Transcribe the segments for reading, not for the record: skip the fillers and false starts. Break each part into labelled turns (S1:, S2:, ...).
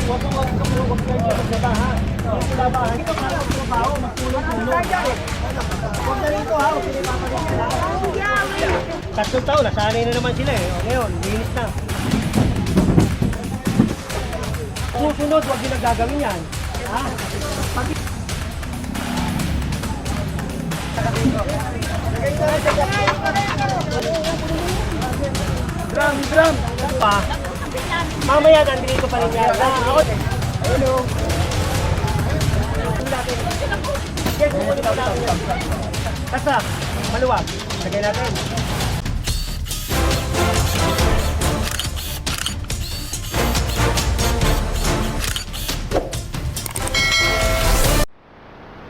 S1: Tatlong taon, nasanay na naman sila eh. O ngayon, linis na. Susunod, huwag din nagagawin yan. Ha? Drum! Pa. Mamaya, nandito pa rin yan. Hello. Yes, kukunin pa natin yan. Kasa, maluwag. Lagay natin.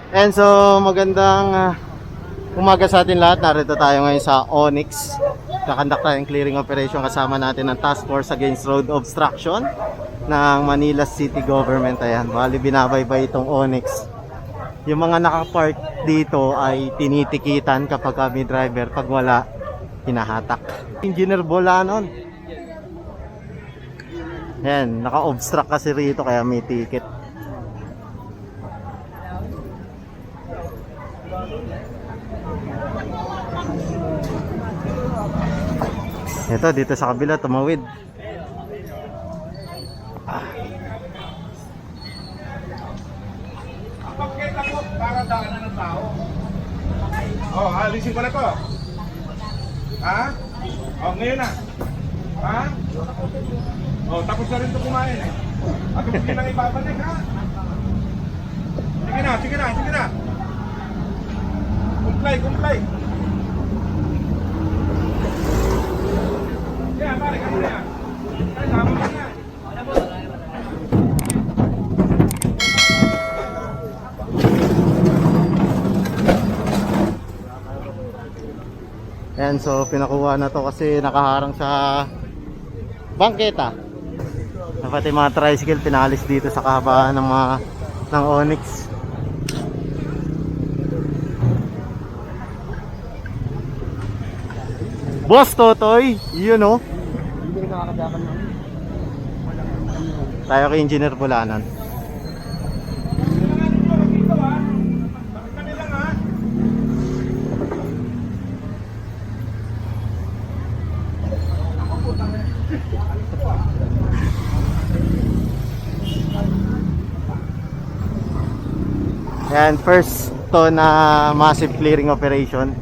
S2: And so magandang umaga sa atin lahat. Narito tayo ngayon sa Onyx. Kakandak tayong clearing operation kasama natin ng Task Force Against Road Obstruction ng Manila City Government. Ayan, bali binabaybay itong Onyx. Yung mga nakapark dito ay tinitikitan kapag kami driver. Pag wala, hinahatak. Engineer Bolanon. Ayan, naka-obstruct kasi rito kaya may ticket. Ito, dito sa kabila, tumawid.
S3: Pagkita ko, para daanan ng tao. Oh, alisin ko na to. Ha? Oh, ngayon na. Ha? Oh, tapos na rin ito kumain eh. At hindi nang ibabalik, ha? Sige na. Comply. Yeah, pare, kamo na. Ay, tama na yan.
S2: Ayan, so pinakuha na to kasi nakaharang sa bangketa. Pati mga tricycle pinalis dito sa kahabaan ng Onyx. Boss Totoy, yun o. Tayo kay Engineer Bolanon. Yan, first to na massive clearing operation.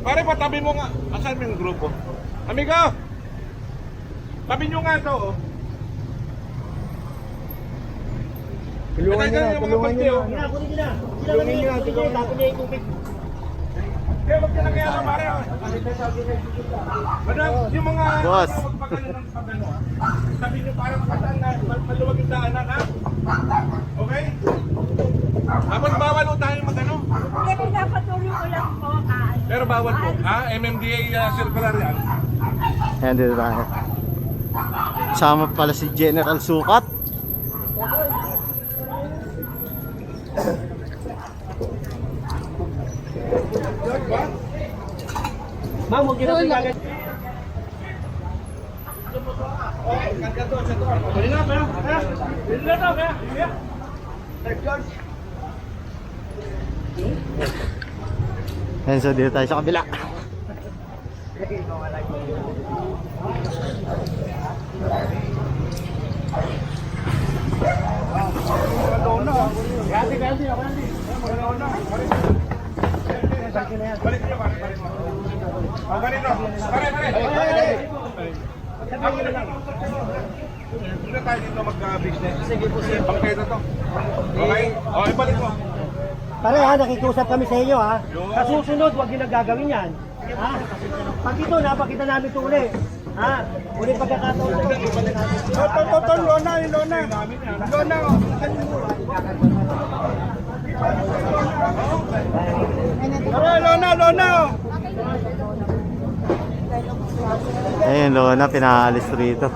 S3: Pare, patabi mo nga. Asan yung grupo? Amigo! Tabi nyo nga ito, oh. Tulungan nyo na.
S1: Kunin nyo na. Tapos niya yung tubig.
S3: Kaya wag ka na kaya pare, oh. Madam, yung mga...
S2: Boss.
S3: Tabi nyo parang pataan na maluwag yung daanan, ha? Okay? Tapos bawal o tayo mag-ano?
S4: Pero dapat tuloy ko lang po.
S3: Pero bawal po. Ha? MMDA circular yan.
S2: Ayan, dito tayo. Sama pala si General Sukat.
S1: Ma'am, huwag din natin kagad.
S2: Ayan, so dito tayo sa kabila.
S3: Balik nyo, pare. Oh, ganito. Pare. Hindi tayo dito magka-business. Sige po, sir. Pangketa to. Okay? Oh, ibalik mo.
S1: Pare ha, nakikiusap kami sa inyo ha. Sa susunod, huwag din nagagawin yan. Ha? Pag ito, napakita namin ito uli. Ha? Ulit pagkakataon na ito. Lona. Lona.
S2: Ayun, Lona, pinaalis rito.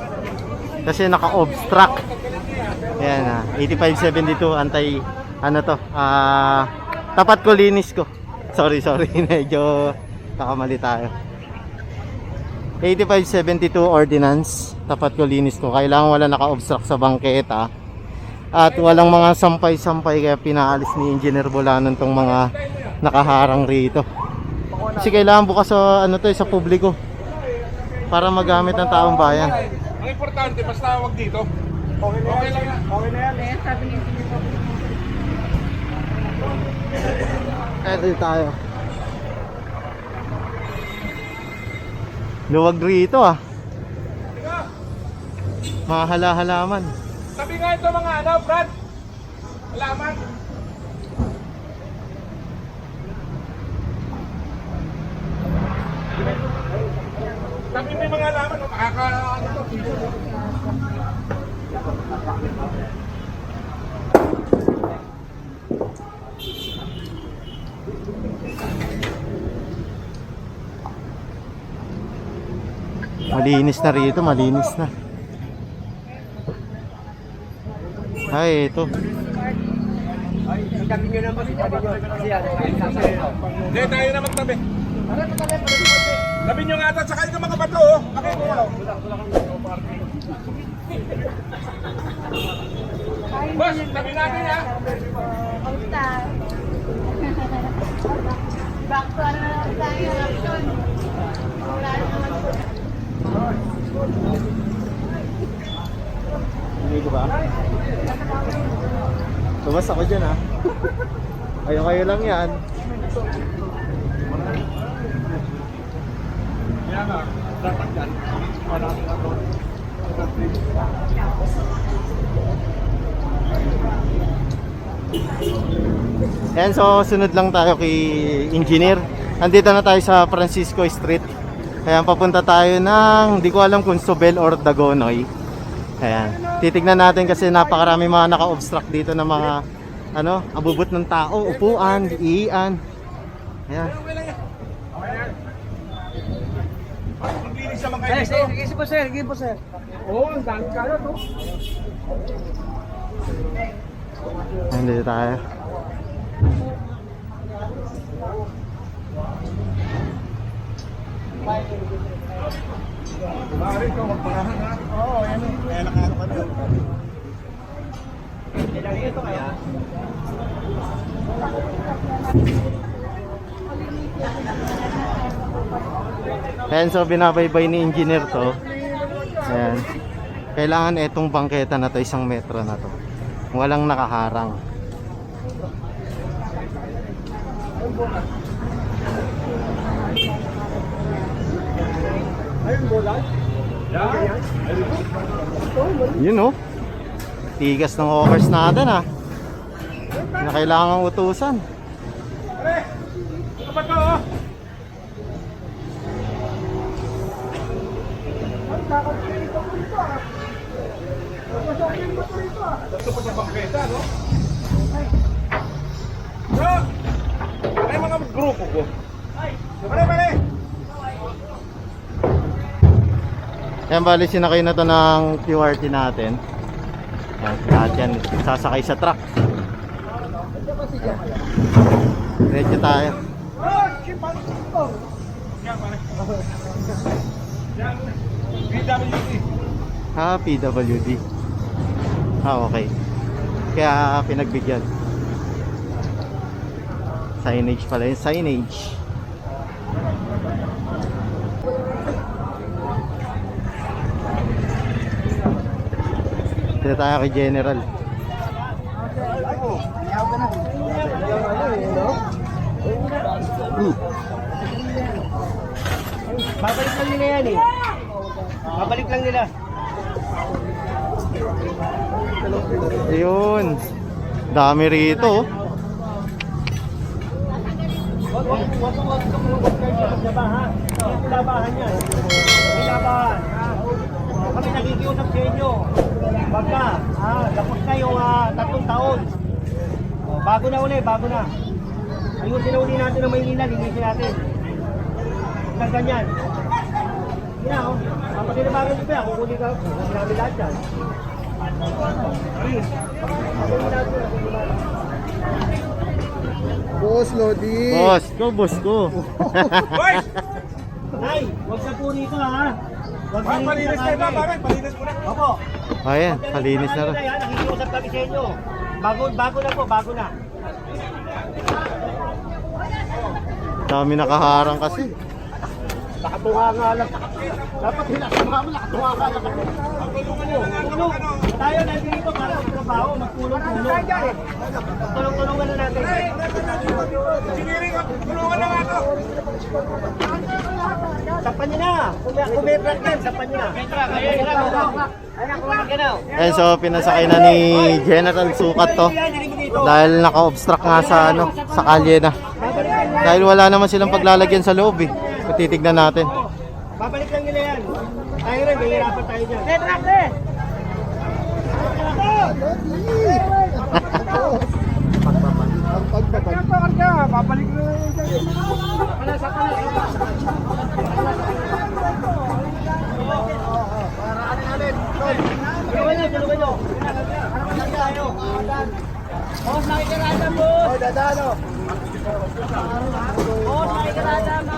S2: Kasi naka-obstruct. Ayan, 8572, antay, ano to, tapat ko, linis ko. Sorry, medyo nakamali tayo. 8572 ordinance, tapat ko, linis ko. Kailangan wala naka-obstruct sa bangketa at walang mga sampay-sampay, kaya pinaalis ni Engineer Bolanon tong mga nakaharang rito. Kasi kailangan bukas sa ano to, sa publiko para magamit ng taong bayan.
S3: Ang importante, basta wag dito. Okay lang yan. Okay na yan.
S2: Eto tayo. Luwag rito ah. Mga hala-halaman.
S3: Sabi nga ito mga ano, Brad. Halaman. Sabi may mga halaman, makaka ano to.
S2: Malinis na rito, malinis na. Ay, ito.
S1: Sabi nyo naman, sabi nyo. Kasi yan,
S3: Hindi, tayo na magtabi. Sabi nyo nga ata, sakay ka mga bato, oh. Okay, kuya. Boss, tabi natin, ha.
S4: Kamusta? Back to ano na lang tayo, action. Wala naman po.
S2: Hindi ko ba? Tumas ako dyan ha. Kayo lang yan.
S3: Kaya nga, dapat yan. Maraming ako.
S2: Ayan, so sunod lang tayo kay Engineer. Andito na tayo sa Francisco Street. Ayan, papunta tayo ng, di ko alam kung Sobel or Dagonoy. Ayan, titignan natin kasi napakarami mga naka-obstruct dito ng mga ano, abubot ng tao, upuan, iian. Ayan.
S3: Okay lang yan. Okay na yan. Maglinis naman kayo dito.
S1: Sige po sir, sige po sir. Oo, ang dami ka na to.
S2: Ayan, dito tayo.
S3: Maaari ito, magpagahan ha. Oo, yan o. Kaya nakaano ka doon.
S1: Ilang ito kaya?
S2: Ayan, so binabaybay ni Engineer to. Ayan. Kailangan etong bangketa na to, 1 metro na to. Walang nakaharang. Yun oh. Tigas ng overs natin ah. Na kailangan utusan.
S3: Pare, ito ba ito oh? Ito pa sa bangketa, no? Bro! Ay, mga grupo ko. Pare!
S2: Yan, bali sinakay na to ng QRT natin. Yan, lahat yan sasakay sa truck. Diretso tayo.
S3: Yan, pare. Yan, PWD.
S2: Ah, PWD. Ah, okay. Kaya pinagbigyan. Signage pala yung signage. Dito tayo kay General.
S1: Babalik lang nila yan eh. Babalik lang nila.
S2: Ayun. Dami rito. Oh.
S1: Huwag ka muna maglabahan. Hindi labahan yan. Hindi labahan. Kami nakikiusap sa inyo. Wag ka. Tapos na yung 3 taon. Bago na uli, bago na. Ayusin na uli natin ang Maynila, linisin natin. Huwag kang ganyan. Yan o. Papasinabagan nyo pa yan. Kukunin namin lahat yan. Please. Kukunin natin.
S5: Boss Lodi.
S2: Boss ko.
S3: Boy!
S1: Nay, huwag sa po rito ha. Huwag
S3: Ah,
S1: na
S3: palinis kayo ba, pare? Palinis mo na.
S1: Opo.
S2: Ayan, malinis na rin.
S1: Nakikiusap kami sa inyo. Bago na po, bago na.
S2: Dami nakaharang kasi.
S1: Nakatunga nga lang. Dapat hinasama mo, nakatunga nga lang. Tulong. Tayo nandito para magtrabaho, magtulong-tulong. Tulong-tulungan na natin.
S3: Siniring ko, tulungan na nga ito.
S1: Sapan niyo na. Kung may problem, sapan niyo na.
S2: Ayan, so pinasakay na ni General Sukat to. Dahil naka-obstruct nga sa sa kalye na. Dahil wala naman silang paglalagyan sa loob eh. So, titignan natin.
S1: Babalik lang nila yan. Tayo rin, mahirapan tayo dyan.
S5: Babalik na lang yan.
S1: Tulungan nyo. Boss, nakikirada mo.
S5: Oh, dadano.
S1: Boss, nakikirada mo.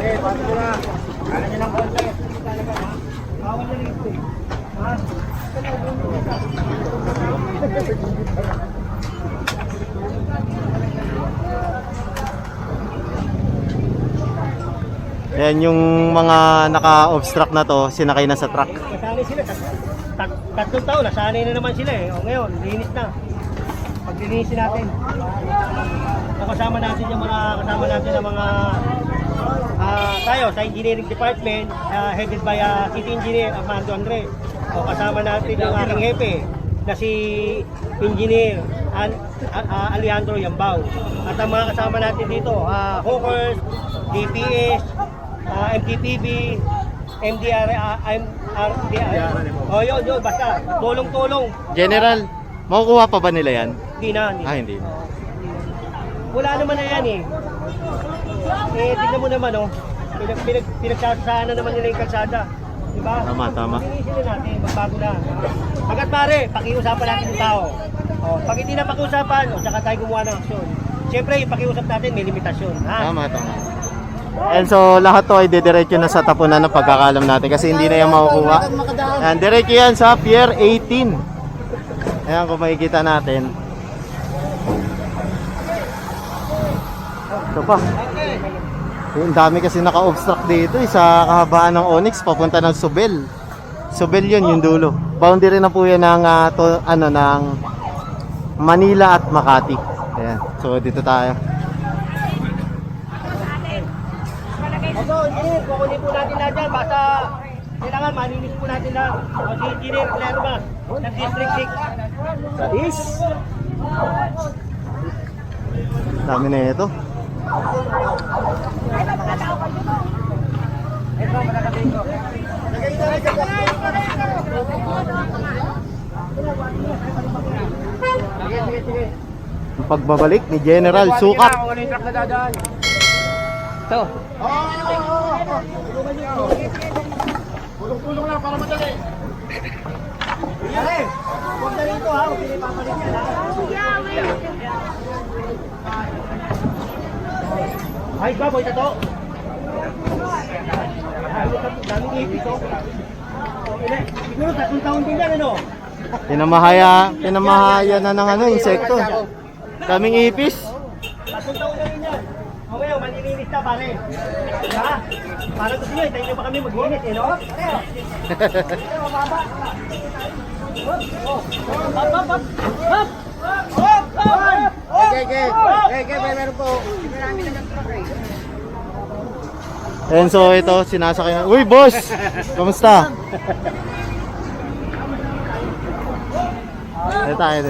S5: Eh, paano ko na?
S1: Kala nyo lang konti. Bawal na rito eh. Ha?
S2: Ayan yung mga naka-obstruct na to, sinakay na sa truck.
S1: Nasanay sila. Tatlong taon, nasanay na naman sila eh. O ngayon, linis na. Paglinisin natin. Kasama natin yung mga kasama natin ng mga tayo sa engineering department, headed by City Engineer Armando Andre. O kasama natin yung aking hepe na si Engineer Alejandro Yambao. At ang mga kasama natin dito, Hawkers, DPS, MTPB, MDR. O yun, basta tulong-tulong.
S2: General, makukuha pa ba nila yan?
S1: Hindi na.
S2: Hindi.
S1: Wala naman na yan eh. Tignan mo naman oh. Pinagsasana naman nila yung kalsada. Diba?
S2: Tama.
S1: Pinisin na natin, magbago na. Hanggat pare, pakiusapan natin yung tao. Oh, pag hindi na pakiusapan, saka tayo gumawa ng aksyon. Siyempre, yung pakiusap natin may limitasyon. Ha?
S2: Tama. And so lahat to ay didiretso na sa tapunan ng pagkakalam natin kasi hindi na yan makukuha. Ayan, diretso yan sa Pier 18. Ayan, kung makikita natin. Ito pa. Yung dami kasi naka-obstruct dito sa kahabaan ng Onyx papunta ng Subel. Subel yun, yung dulo. Boundary na po yan ng, ng Manila at Makati. Ayan, so dito tayo.
S1: Opo, engineer, kukunin po natin lahat dyan. Basta kailangan malinis po natin lahat. O si Engineer Clerma ng District 6.
S2: Dami na ito. Ang pagbabalik ni General Sukat.
S1: Ano yung truck na dadaan? Ito.
S5: Tulong lang para madali.
S1: Pare, huwag na rito ha. Huwag na ipapalit yan ha. Ay, baboy na to. Daming ipis oh. Siguro 3 taon din yan ano?
S2: Pinamahaya na ng insekto. Daming ipis.
S1: 3 taon na rin yan. O ngayon, malilinis na pare. Ha? Parang gusto nyo, tayo nyo pa kami maglinis eh, no?
S5: Meron po.
S2: And so ito, sinasakay na. Uy, boss! Kamusta? Dito tayo.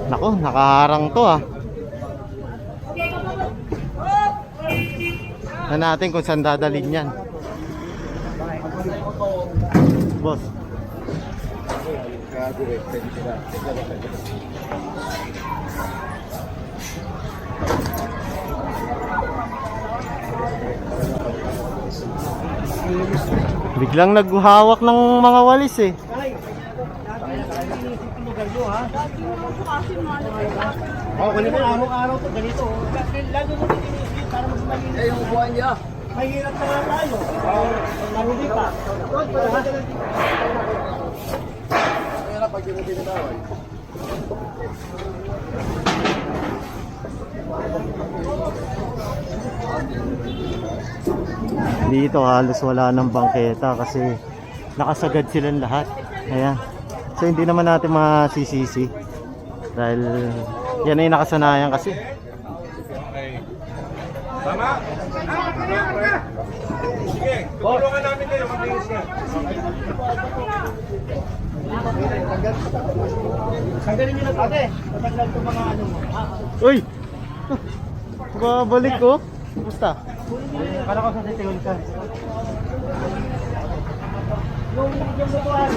S2: Nako, nakaharang to ah. Na natin kung saan dadalhin yan. Boss. Biglang naghahawak ng mga walis eh.
S1: Ay, dati inisip yung lugar nyo, ha? Oo, ganito araw-araw to, ganito. Lalo mo din inisip para mas malinis.
S5: Eh, yung upuan niya.
S1: Mahirap na nga tayo. Marumi pa.
S5: Kaya pag yun ang binabawal.
S2: Dito halos wala ng bangketa kasi nakasagad silang lahat. Ayan. So hindi naman natin masisisi dahil yan ay nakasanayan kasi.
S3: Okay. Tama? Sige, tutulungan namin kayo, maglinis ka.
S1: Tanggalin nyo na ate. Patanggal itong mga ano mo.
S2: Uy! Babalik ko. Kumusta?
S1: Para ko sa sitiyon ka. Yung mutuan.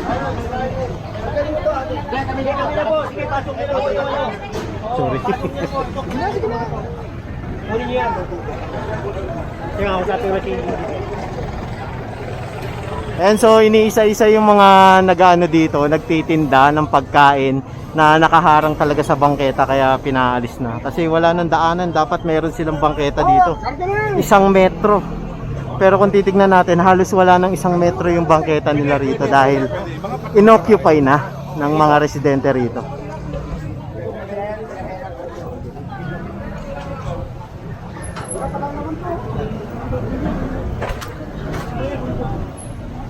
S1: Tanggalin mo to ate. Kami na po. Sige, pasok nyo na po yung ano.
S2: Sorry.
S1: Kunin nyo yan. Tingnan ako sa ating routine.
S2: And so iniisa-isa yung mga nag-ano dito, nagtitinda ng pagkain na nakaharang talaga sa bangketa kaya pinaalis na. Kasi wala nang daanan, dapat meron silang bangketa dito. 1 metro. Pero kung titignan natin, halos wala nang 1 metro yung bangketa nila rito dahil inoccupy na ng mga residente rito.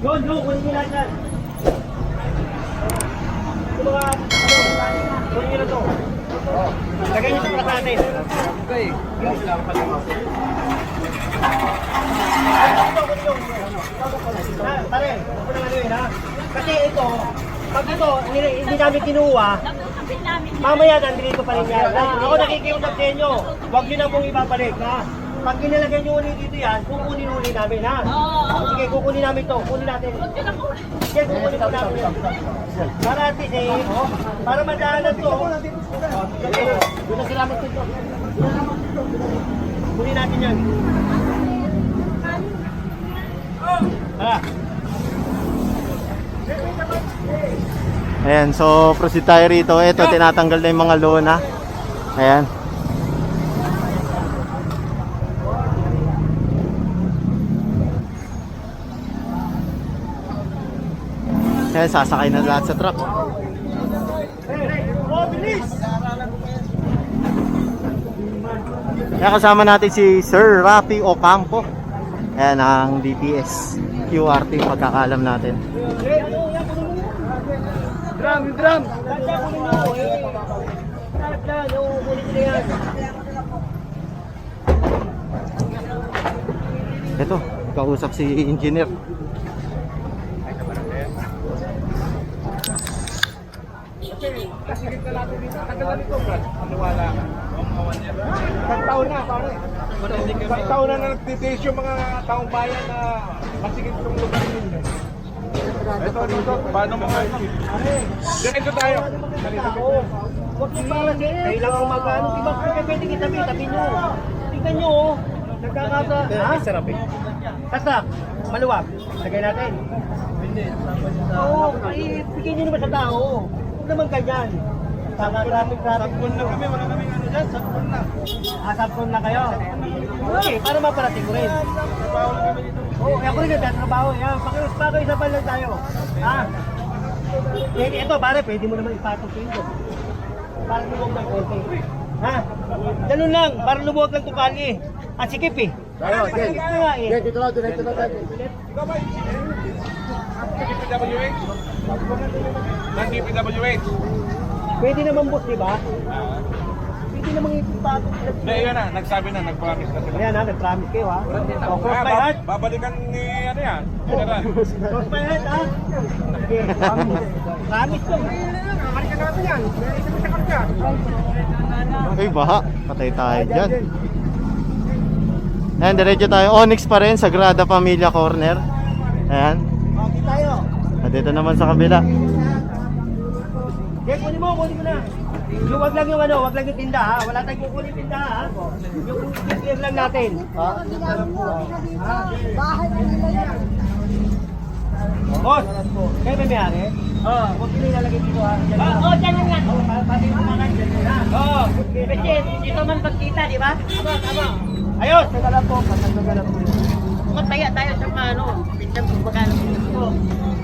S1: Yun, kunin nyo lahat yan. Yung mga, kunin nyo na to. Lagay nyo sa truck natin.
S5: Okay. Yes lang pala.
S1: Pare, huwag na ano yun ha. Kasi ito, pag ito, hindi namin kinuha, mamaya nandito pa rin yan. Ako nakikiusap sa inyo, huwag nyo na pong ibabalik ha. Pag inilagay nyo ulit dito yan, kukunin ulit namin ha. Sige, kukunin namin to, kunin natin. Sige, kukunin po namin. Para at least eh, para madaanan to. Doon na salamat dito. Kunin natin yan. Tara.
S2: Ayan, so proceed tayo rito. Ito, tinatanggal na yung mga lona. Ayan. Ayan, sasakay na lahat sa truck.
S1: Oh, bilis!
S2: Kaya kasama natin si Sir Rafi Ocampo. Ayan ang DPS QRT pagkakalam natin.
S1: Drum! Tanda kunin nyo. Tanda, kunin nyo yan.
S2: Ito, kausap si engineer.
S3: Kasigit na natin dito. Tagal na nito, Brad. Wala ka. Isang taon na, pare. Isang taon na nagtitiis yung mga taong bayan na masigit itong lugar ninyo. Ito, paano mga ganito tayo.
S1: Huwag yung parang kailangan mag-ano. Diba pwede kitabi nyo. Tingnan nyo oh. Nagkakasa. Ha? Sarap eh. Kasak. Maluwag. Lagay natin. Oo. Bigyan nyo naman sa tao. Huwag naman ganyan. Traffic.
S3: Sakpon na kami, wala kami ano dyan, sakpon na.
S1: Asapon na kayo. Okay, para maparating ko rin. Oo, ako rin nagtatrabaho. Yan, pakiuspago, isa pa lang tayo. Ha? Ito, pare, pwede mo naman ipatong ko yun. Para lumuwag ng konti. Ha? Ganun lang, para lumuwag ng tukali. At sikip eh.
S5: Tayo, Jen.
S1: Sikip na nga eh.
S5: Jen, dito lang tayo.
S3: Ikaw ba, DPWH? Ng DPWH?
S1: Pwede naman boss, di ba? Pwede naman ipatong.
S3: Hindi, yun na, nagsabi na, nag-promise na sila.
S1: Ayan ha, nag-promise kayo ha. O, cross my heart.
S3: Babalikan ni ano yan, General.
S1: Cross my heart ha. Okay, promise ko. Kamarikan natin yan. Isa mo sa kapya.
S2: Ay, baha. Patay tayo dyan. Ayan, diretso tayo. Onyx pa rin, Sagrada Familia Corner. Ayan.
S1: Okay tayo.
S2: At dito naman sa kabila.
S1: Okay, kunin mo na. Yung wag lang yung ano, wag lang yung tinda ha. Wala tayong kukunin tinda ha. Yung clear lang natin.
S4: Bahay na nila yan.
S1: Boss, kayo may may-ari? Oo. Huwag nyo ilalagay dito ha.
S4: Oo, dyan lang yan.
S1: Pati yung mga dyan ha.
S4: Oo. Kasi dito man pagkita, di ba? Tama.
S1: Ayos! Teka lang po, patagdagan lang po.
S4: Mataya tayo sa ano, pinsan kung magkano ko.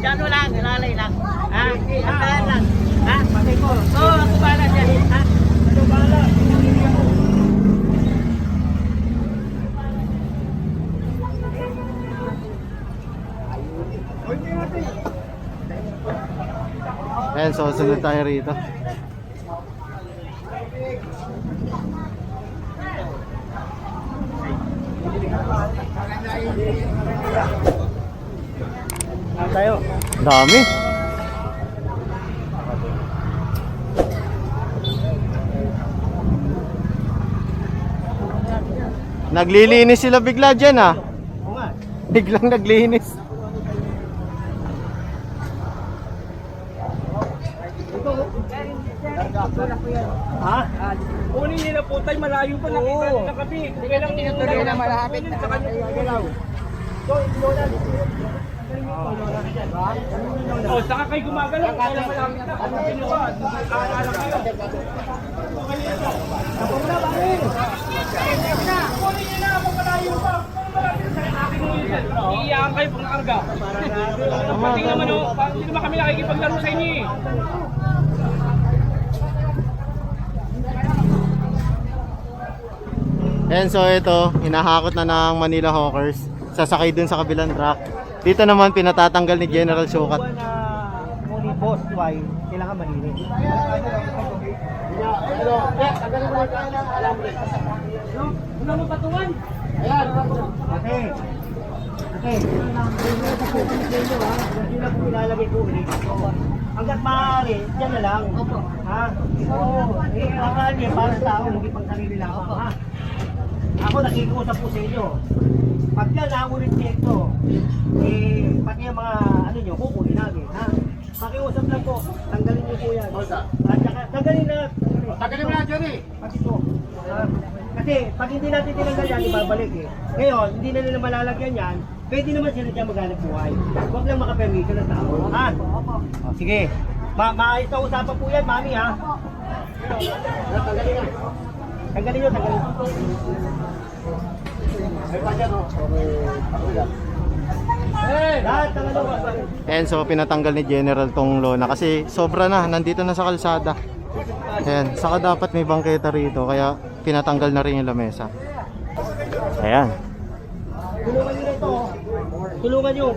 S4: Diyan lang, lalay lang. Ha? Asahan lang. Ha?
S1: Patay ko.
S4: Oo, ako bala dyan. Ha?
S1: Ano bala?
S2: Ayan, so sunod tayo rito.
S1: Tayo.
S2: Dami. Naglilinis sila bigla dyan ah.
S1: Oo nga.
S2: Biglang naglinis.
S1: Ha?
S5: Kunin nila po tayo, malayo pa nakita nila kami. Kaya lang tinutuloy na malapit na kami. Oh, saka kayo gumagalaw. Kaya lang malapit na kami. Pinuha. Aalala kayo. Kunin nyo na ako malayo pa. Iiyakan kayo pang karga. Pati naman o, hindi naman kami nakikipaglaro sa inyo eh.
S2: Ayan, so ito, hinahakot na ng Manila Hawkers. Sasakay dun sa kabilang truck. Dito naman pinatatanggal ni General Sukat.
S1: na ngunit boss, why? Kailangan malinis.
S4: Wala mo patuwan.
S1: Okay. Okay. Hindi na po ilalagay ko ulit. Hanggat maaari, dyan na lang. Ha? Oo. Akala niya, para sa tao, hindi pang sarili lang ako. Ha? Ako nakikiusap po sa inyo. Pag yan nakulit niya ito, pati yung mga ano nyo, kukunin namin. Ha? Pakiusap lang po, tanggalin niyo po yan. At saka, tanggalin na.
S5: Tagalin mo na, Johnny.
S1: Pati ito. Kasi pag hindi natin tinanggal yan, ibabalik eh. Ngayon, hindi na nila malalagyan yan, pwede naman sila dyan maghanap buhay. Huwag lang makapermiso ng tao. Ha? O, sige. Maayos na usapan po yan, mami ha. Tanggalin na. Tanggalin nyo, tanggalin. Lahat, tanggalin.
S2: Ayan, so pinatanggal ni General tong lona kasi sobra na, nandito na sa kalsada. Ayan, saka dapat may bangketa rito kaya pinatanggal na rin yung lamesa. Ayan.
S1: Tulungan nyo na ito. Tulungan nyo.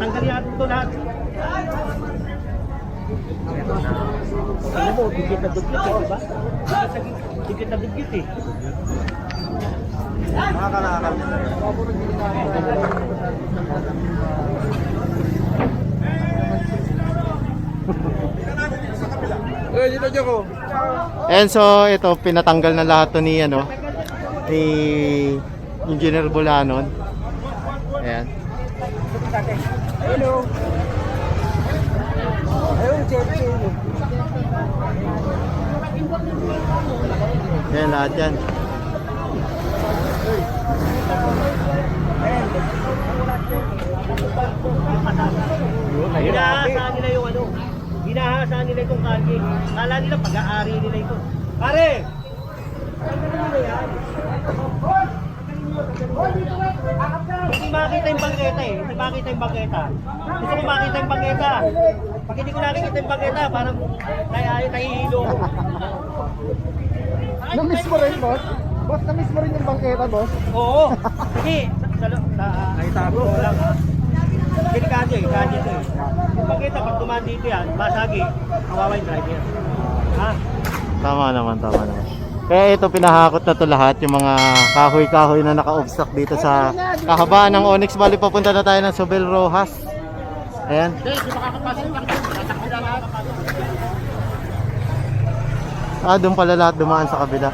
S1: Tanggalin natin ito lahat. Alam mo, dikit na dugit eh, diba? Dikit na dugit eh.
S5: Dito, Joko.
S2: And so ito pinatanggal na lahat to ni ano ni Engineer Bulanon. Ayan.
S1: Hello. Ayun, siyempre.
S2: Ayan lahat yan.
S1: Hinahasaan nila yung ano. Hinahasaan nila itong kalye. Kala nila pag-aari nila ito. Pare! Hindi makita yung bangketa eh. Hindi makita yung bangketa. Gusto ko makita yung bangketa. Pag hindi ko nakikita yung bangketa, parang nahihilo ko.
S5: Na-miss mo rin, boss? Boss, na-miss mo rin yung bangketa, boss?
S1: Oo. Sige. Naitago ko lang ha. Delikado eh. Kanya ito eh. Yung bangketa, pag dumaan dito yan, masagi, kawawa yung driver. Ha?
S2: Tama naman, tama naman. Kaya ito pinahakot na to lahat yung mga kahoy-kahoy na naka-obstruct dito sa kahabaan ng Onyx Valley. Papunta na tayo ng Sobel Rojas. Ayan. Doon pala lahat dumaan sa kabila.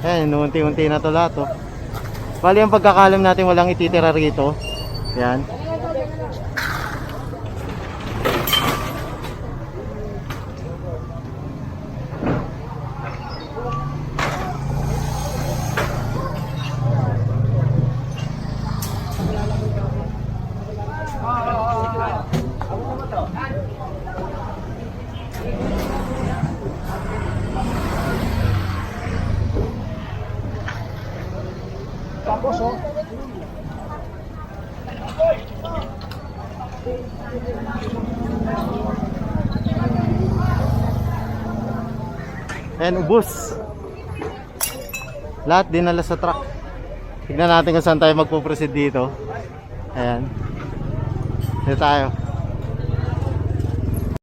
S2: Ayan, unti-unti na to lahat oh. Bali ang pagkakalam natin walang ititira rito. Ayan.
S1: boss, oh.
S2: Ayan, ubos. Lahat dinala sa truck. Tignan natin kung saan tayo magpo-proceed dito. Ayan. Dito tayo.